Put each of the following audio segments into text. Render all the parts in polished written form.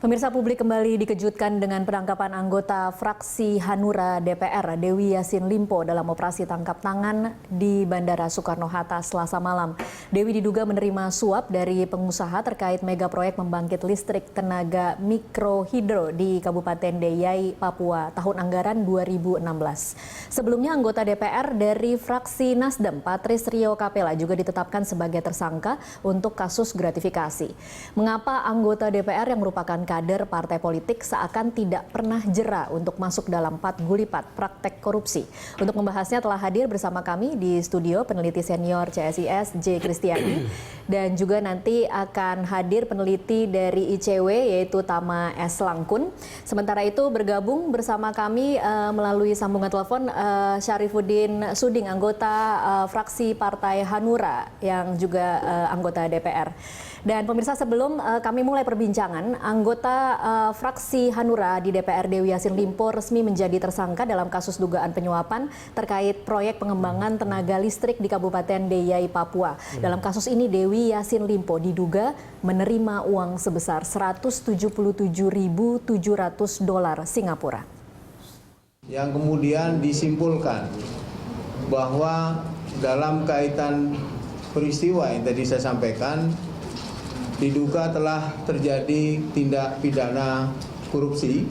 Pemirsa, publik kembali dikejutkan dengan penangkapan anggota fraksi Hanura DPR Dewi Yassin Limpo dalam operasi tangkap tangan di Bandara Soekarno-Hatta Selasa malam. Dewi diduga menerima suap dari pengusaha terkait mega proyek pembangkit listrik tenaga mikrohidro di Kabupaten Deiyai, Papua tahun anggaran 2016. Sebelumnya anggota DPR dari fraksi Nasdem Patris Rio Capella juga ditetapkan sebagai tersangka untuk kasus gratifikasi. Mengapa anggota DPR yang merupakan kader partai politik seakan tidak pernah jera untuk masuk dalam 4 gulipat praktek korupsi? Untuk membahasnya telah hadir bersama kami di studio peneliti senior CSIS J. Kristiadi dan juga nanti akan hadir peneliti dari ICW yaitu Tama S. Langkun. Sementara itu bergabung bersama kami melalui sambungan telepon Syarifuddin Suding, anggota fraksi Partai Hanura yang juga anggota DPR. Dan pemirsa, sebelum kami mulai perbincangan, anggota fraksi Hanura di DPR Dewi Yassin Limpo resmi menjadi tersangka dalam kasus dugaan penyuapan terkait proyek pengembangan tenaga listrik di Kabupaten Deiyai, Papua. Dalam kasus ini Dewi Yassin Limpo diduga menerima uang sebesar $177.700 Singapura. Yang kemudian disimpulkan bahwa dalam kaitan peristiwa yang tadi saya sampaikan, diduga telah terjadi tindak pidana korupsi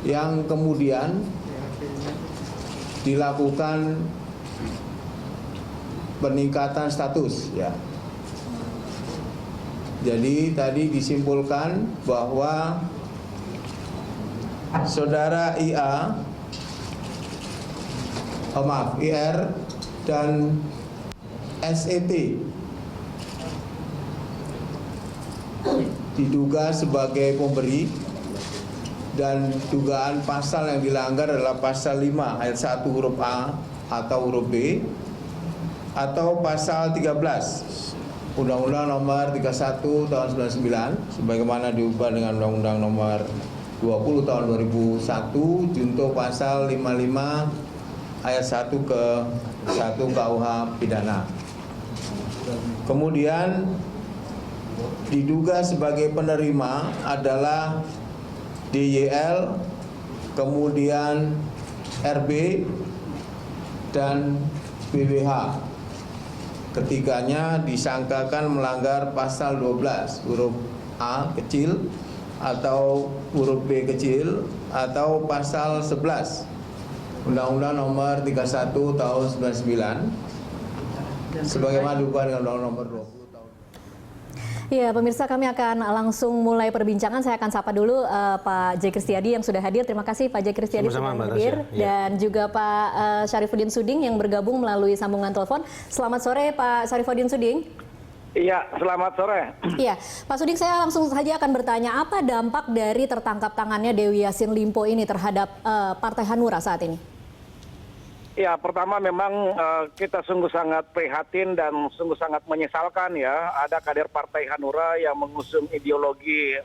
yang kemudian dilakukan peningkatan status, ya. Jadi tadi disimpulkan bahwa saudara IR dan SET diduga sebagai pemberi dan dugaan pasal yang dilanggar adalah pasal 5 ayat 1 huruf A atau huruf B atau pasal 13 Undang-Undang Nomor 31 Tahun 99 sebagaimana diubah dengan Undang-Undang Nomor 20 Tahun 2001 junto pasal 55 ayat 1 ke 1 KUH pidana. Kemudian diduga sebagai penerima adalah DYL, kemudian RB, dan BWH. Ketiganya disangkakan melanggar pasal 12 huruf A kecil atau huruf B kecil atau pasal 11 Undang-Undang Nomor 31 Tahun 99 sebagaimana diubah dengan Undang-Undang Nomor 20. Ya, pemirsa, kami akan langsung mulai perbincangan. Saya akan sapa dulu Pak J. Kristiadi yang sudah hadir. Terima kasih Pak J. Kristiadi sudah hadir. Dan juga Pak Syarifuddin Suding yang bergabung melalui sambungan telepon. Selamat sore Pak Syarifuddin Suding. Iya, selamat sore. Iya, Pak Suding, saya langsung saja akan bertanya, apa dampak dari tertangkap tangannya Dewi Yassin Limpo ini terhadap Partai Hanura saat ini? Ya, pertama memang kita sungguh sangat prihatin dan sungguh sangat menyesalkan ya, ada kader Partai Hanura yang mengusung ideologi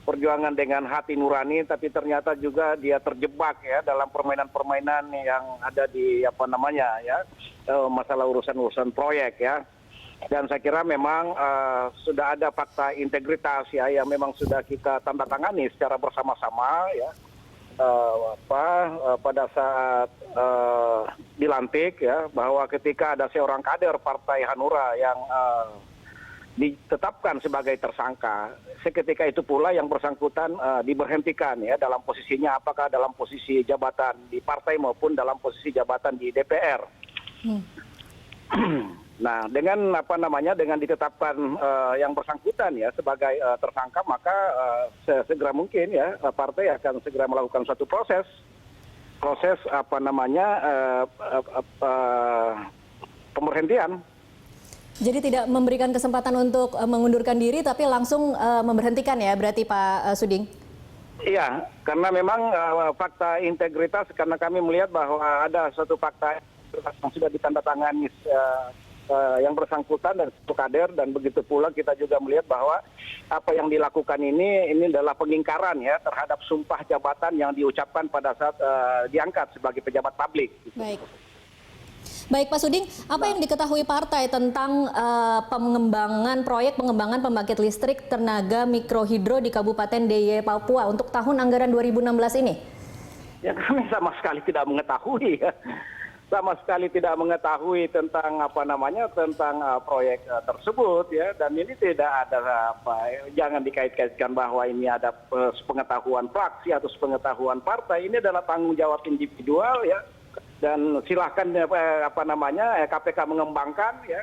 perjuangan dengan hati nurani, tapi ternyata juga dia terjebak ya dalam permainan-permainan yang ada di masalah urusan-urusan proyek ya. Dan saya kira memang sudah ada fakta integritas ya yang memang sudah kita tanda tangani secara bersama-sama ya. Pada saat dilantik ya, bahwa ketika ada seorang kader Partai Hanura yang ditetapkan sebagai tersangka, seketika itu pula yang bersangkutan diberhentikan ya dalam posisinya, apakah dalam posisi jabatan di partai maupun dalam posisi jabatan di DPR. Nah, dengan dengan ditetapkan yang bersangkutan ya sebagai tersangka, maka segera mungkin ya partai akan segera melakukan suatu proses pemberhentian. Jadi tidak memberikan kesempatan untuk mengundurkan diri, tapi langsung memberhentikan ya, berarti Pak Suding? Iya, karena memang fakta integritas, karena kami melihat bahwa ada suatu fakta yang sudah ditandatangani yang bersangkutan dan satu kader, dan begitu pula kita juga melihat bahwa apa yang dilakukan ini adalah pengingkaran ya terhadap sumpah jabatan yang diucapkan pada saat diangkat sebagai pejabat publik. Baik. Baik Pak Suding, apa yang diketahui partai tentang proyek pengembangan pembangkit listrik tenaga mikrohidro di Kabupaten DIY Papua untuk tahun anggaran 2016 ini? Ya kami sama sekali tidak mengetahui ya. Sama sekali tidak mengetahui tentang proyek tersebut ya, dan ini tidak ada jangan dikait-kaitkan bahwa ini ada sepengetahuan fraksi atau sepengetahuan partai. Ini adalah tanggung jawab individual ya, dan silahkan KPK mengembangkan ya,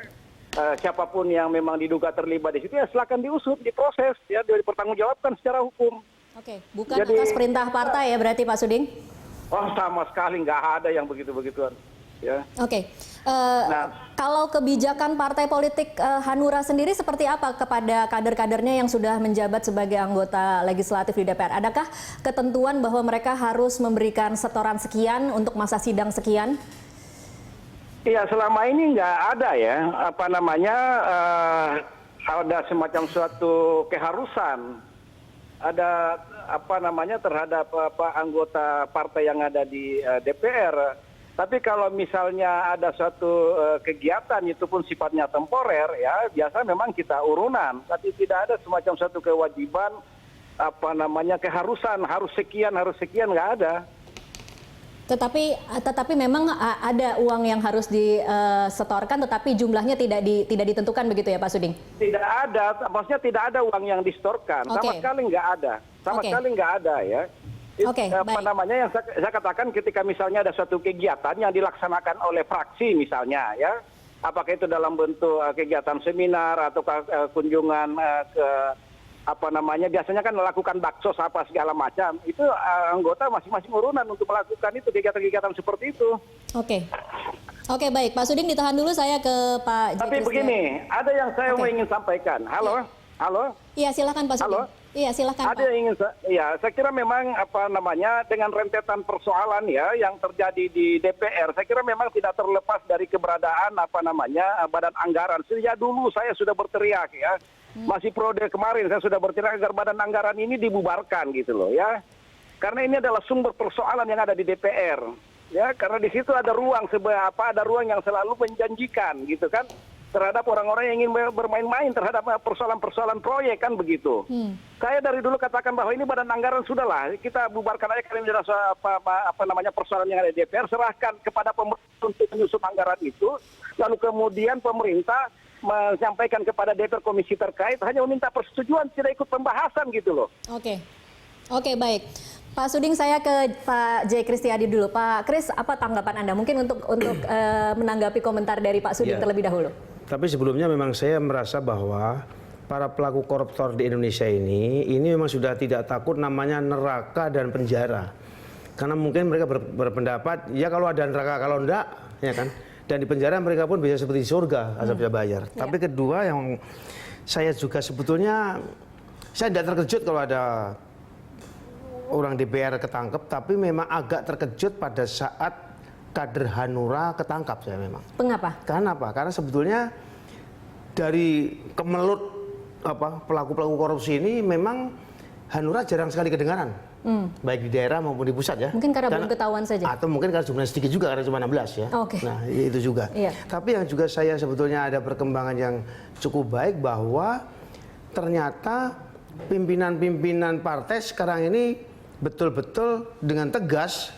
siapapun yang memang diduga terlibat di situ ya silahkan diusut, diproses ya, dipertanggungjawabkan secara hukum. Oke, bukan atas perintah partai ya berarti Pak Suding? Oh sama sekali nggak ada yang begitu-begituan. Ya. Oke, kalau kebijakan partai politik Hanura sendiri seperti apa kepada kader-kadernya yang sudah menjabat sebagai anggota legislatif di DPR? Adakah ketentuan bahwa mereka harus memberikan setoran sekian untuk masa sidang sekian? Iya, selama ini nggak ada ya, ada semacam suatu keharusan, ada terhadap anggota partai yang ada di DPR. Tapi kalau misalnya ada suatu kegiatan itu pun sifatnya temporer ya, biasa memang kita urunan, tapi tidak ada semacam suatu kewajiban keharusan harus sekian nggak ada. Tetapi memang ada uang yang harus disetorkan, tetapi jumlahnya tidak ditentukan begitu ya Pak Suding? Tidak ada, maksudnya tidak ada uang yang disetorkan, sama sekali nggak ada, sekali nggak ada ya. Yang saya katakan ketika misalnya ada suatu kegiatan yang dilaksanakan oleh fraksi misalnya ya, apakah itu dalam bentuk kegiatan seminar atau kunjungan ke biasanya kan melakukan baksos apa segala macam, itu anggota masing-masing urunan untuk melakukan itu kegiatan-kegiatan seperti itu. Oke, baik Pak Suding, ditahan dulu, saya ke Pak J. Tapi begini, ada yang saya ingin sampaikan. Halo? Iya, silakan Pak Suding. Iya, silakan Ada yang ingin saya kira memang dengan rentetan persoalan ya yang terjadi di DPR, saya kira memang tidak terlepas dari keberadaan badan anggaran. Sejak dulu saya sudah berteriak ya. Masih periode kemarin saya sudah berteriak agar badan anggaran ini dibubarkan gitu loh ya. Karena ini adalah sumber persoalan yang ada di DPR. Ya, karena di situ ada ruang ada ruang yang selalu menjanjikan gitu kan, terhadap orang-orang yang ingin bermain-main terhadap persoalan-persoalan proyek kan begitu. Saya dari dulu katakan bahwa ini badan anggaran sudahlah, kita bubarkan aja kalau ini adalah persoalan yang ada di DPR, serahkan kepada pemerintah untuk menyusun anggaran itu, lalu kemudian pemerintah menyampaikan kepada DPR komisi terkait, hanya meminta persetujuan, tidak ikut pembahasan gitu loh. Oke, baik. Pak Suding, saya ke Pak J. Kristiadi dulu. Pak Kris, apa tanggapan Anda? Mungkin untuk menanggapi komentar dari Pak Suding terlebih dahulu. Tapi sebelumnya memang saya merasa bahwa para pelaku koruptor di Indonesia ini memang sudah tidak takut namanya neraka dan penjara. Karena mungkin mereka berpendapat, ya kalau ada neraka, kalau enggak, ya kan. Dan di penjara mereka pun bisa seperti surga, asal bisa bayar. Tapi kedua yang saya juga sebetulnya, saya tidak terkejut kalau ada orang DPR ketangkep, tapi memang agak terkejut pada saat kader Hanura ketangkap saya memang. Mengapa? Karena apa? Karena sebetulnya dari kemelut pelaku-pelaku korupsi ini memang Hanura jarang sekali kedengaran, baik di daerah maupun di pusat ya. Mungkin karena belum ketahuan saja. Atau mungkin karena jumlahnya sedikit juga, karena cuma 16 ya. Nah itu juga. Tapi yang juga saya sebetulnya ada perkembangan yang cukup baik bahwa ternyata pimpinan-pimpinan partai sekarang ini betul-betul dengan tegas,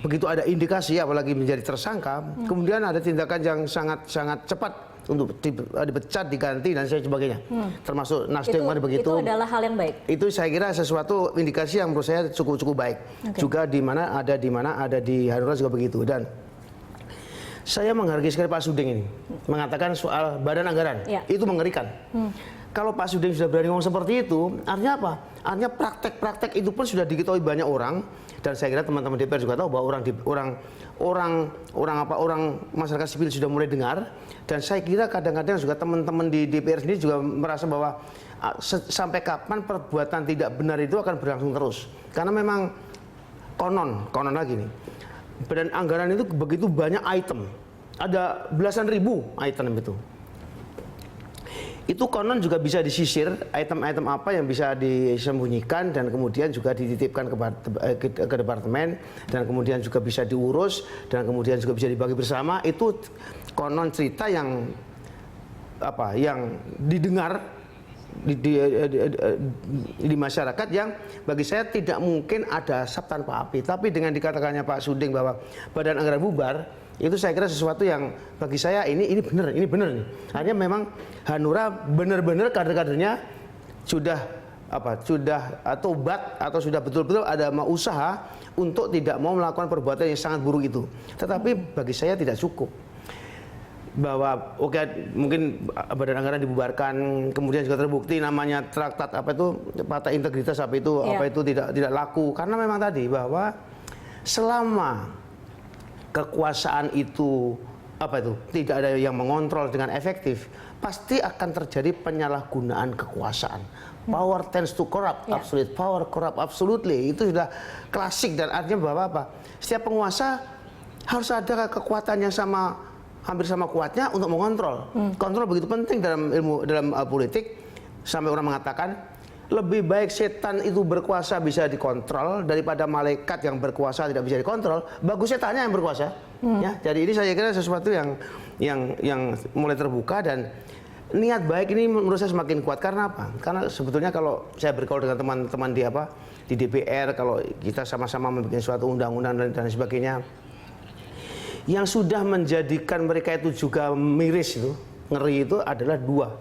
begitu ada indikasi apalagi menjadi tersangka, kemudian ada tindakan yang sangat-sangat cepat untuk dipecat, diganti dan sebagainya. Termasuk Nasdem kemarin begitu. Itu adalah hal yang baik. Itu saya kira sesuatu indikasi yang menurut saya cukup baik. Juga di mana ada di Hanura juga begitu. Dan saya menghargai sekali Pak Suding ini mengatakan soal badan anggaran. Itu mengerikan. Kalau Pak Suding sudah berani ngomong seperti itu, artinya apa? Artinya praktek-praktek itu pun sudah diketahui banyak orang, dan saya kira teman-teman DPR juga tahu bahwa orang masyarakat sipil sudah mulai dengar, dan saya kira kadang-kadang juga teman-teman di DPR sendiri juga merasa bahwa sampai kapan perbuatan tidak benar itu akan berlangsung terus. Karena memang konon lagi nih, badan anggaran itu begitu banyak item, ada belasan ribu item itu. itu konon juga bisa disisir item-item apa yang bisa disembunyikan dan kemudian juga dititipkan ke departemen dan kemudian juga bisa diurus dan kemudian juga bisa dibagi bersama. Itu konon cerita yang didengar di masyarakat, yang bagi saya tidak mungkin ada asap tanpa api. Tapi dengan dikatakannya Pak Suding bahwa Badan Anggaran bubar, itu saya kira sesuatu yang bagi saya ini benar nih. Hanya memang Hanura benar-benar kader-kadernya sudah tobat atau sudah betul-betul ada mau usaha untuk tidak mau melakukan perbuatan yang sangat buruk itu. Tetapi bagi saya tidak cukup. Bahwa mungkin Badan Anggaran dibubarkan, kemudian juga terbukti namanya traktat partai integritas itu tidak laku, karena memang tadi bahwa selama kekuasaan itu tidak ada yang mengontrol dengan efektif, pasti akan terjadi penyalahgunaan kekuasaan. Power tends to corrupt, absolute power corrupt absolutely. Itu sudah klasik, dan artinya bahwa setiap penguasa harus ada kekuatan yang hampir sama kuatnya untuk mengontrol. Kontrol begitu penting dalam politik, sampai orang mengatakan lebih baik setan itu berkuasa bisa dikontrol daripada malaikat yang berkuasa tidak bisa dikontrol. Bagus setannya yang berkuasa. Ya, jadi ini saya kira sesuatu yang mulai terbuka, dan niat baik ini menurut saya semakin kuat. Karena apa? Karena sebetulnya kalau saya bergaul dengan teman-teman di DPR, kalau kita sama-sama membuat suatu undang-undang dan sebagainya, yang sudah menjadikan mereka itu juga miris itu, ngeri itu adalah dua.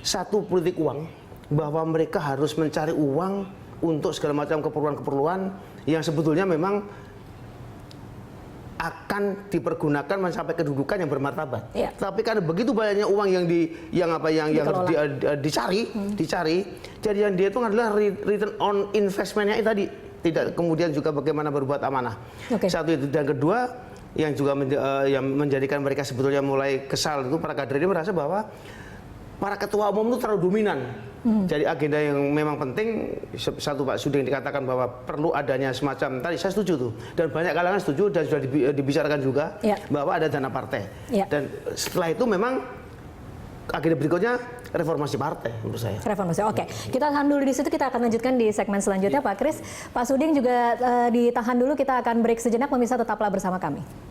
Satu, politik uang, bahwa mereka harus mencari uang untuk segala macam keperluan-keperluan yang sebetulnya memang akan dipergunakan mencapai kedudukan yang bermartabat. Ya. Tapi karena begitu banyaknya uang yang dicari, jadi yang dia itu adalah return on investment-nya itu tadi, tidak kemudian juga bagaimana berbuat amanah. Satu itu, dan kedua yang juga yang menjadikan mereka sebetulnya mulai kesal itu, para kader ini merasa bahwa para ketua umum itu terlalu dominan. Jadi agenda yang memang penting, satu Pak Suding dikatakan bahwa perlu adanya semacam, tadi saya setuju tuh, dan banyak kalangan setuju dan sudah dibicarakan juga bahwa ada dana partai. Dan setelah itu memang agenda berikutnya reformasi partai menurut saya. Reformasi, oke. Kita tahan dulu di situ, kita akan lanjutkan di segmen selanjutnya Pak Kris. Pak Suding juga ditahan dulu, kita akan break sejenak, pemirsa tetaplah bersama kami.